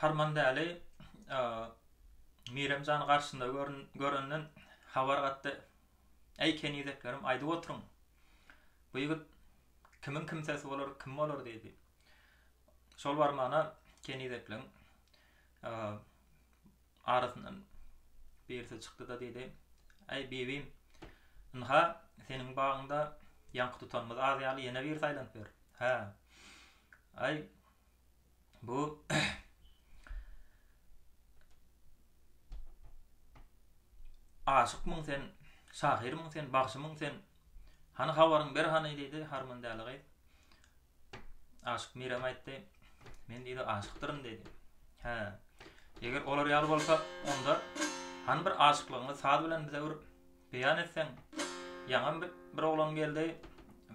harman däli Miremjan garşynda görenden habar gatdy. Ey kenizeklerim, aýdyp oturuň. Bu ýigit kimin kimsesi bolar, kim bolar diýdi. Şol barmana kenizeklerim arasyndan birisi çykdy da diýdi. Ey bebim, inha seniň bagyňda ýanky tutanmaz az ýaly ýene bir saýlanp ber. Ha. Ay bu aşykmyň sen, şahirmiň sen, bagşymyň sen. Hany habaryň ber hany diýdi harman däli. Aşyk Mirem aýtdy. Men diýdi aşykdyryn diýdi. Ha. Eger olar ýaly bolsa, onda han bir aşyklygyny saz bilen bize bir beýan etseň, ýaňam bir oglan geldi,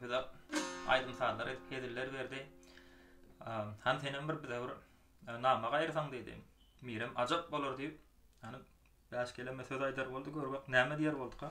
bize aýdym sazlar ediller berdi. Han senem bir bize bir nama gaýyrsaň diýdi. Mirem ajap bolar diýip, hani baş keleme söz aýdar boldy, görbek näme diýer boldyk.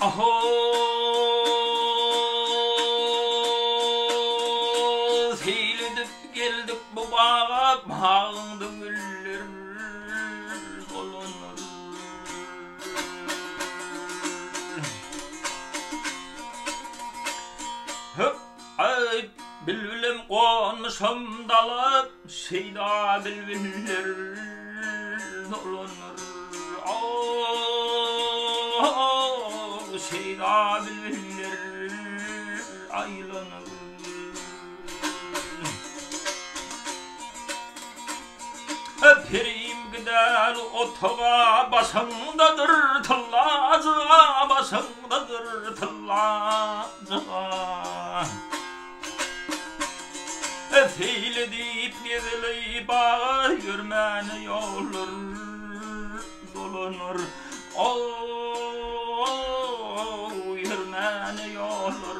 Aho hilidip geldik bu bağa, bağında güller dolanır. Ay bilbilem konuşum dala, şeyda bilbiller dolanır. Şeyda bilbilir aylanır. Pirim gider otoğa, başındadır tallacığa, başındadır tallacığa. Feyle deyip nezeleyi bağa, yürmeni yollar dolanır. Yürmeni yollar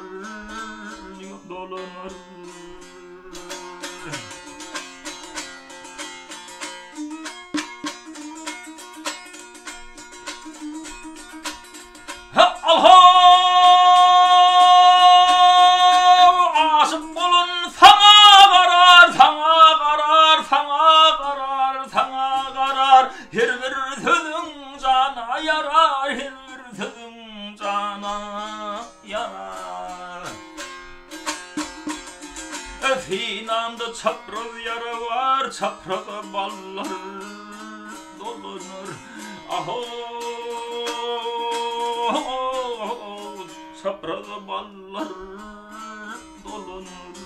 dolanır. Alha aşık bolun sana karar, sana karar, sana karar, sana karar. Her bir sözün cana yarar, her bir sözün cana yarar. Finamda çapraz yara var, çapraza ballar dolanır. Aho çapraza ballar dolanır.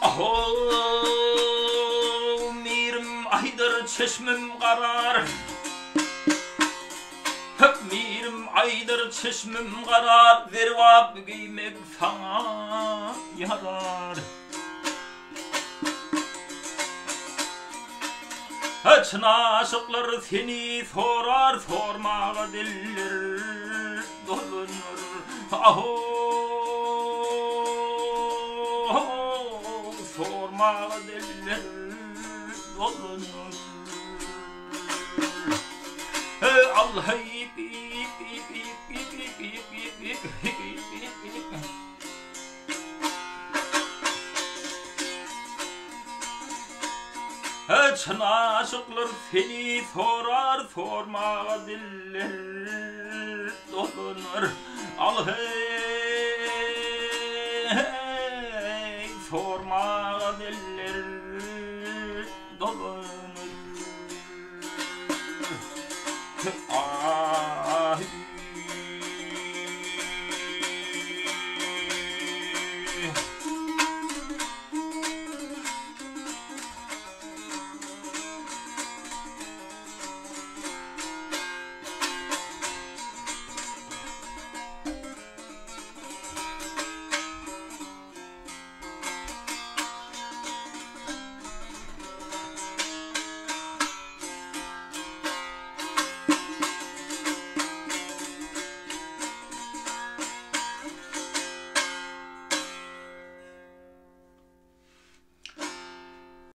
Aho mirim aydır çeşmim karar, mirim aydır çeşmim karar, vervap giymek sana yarar. Çın aşıklar seni sorar, sormağa diller dolanır. Aho sormağa diller dolanır. Allah ip ip ip ip ip ip ip ip ip ip. Çın aşıklar seni sorar, sormağa diller dolanır. Al hey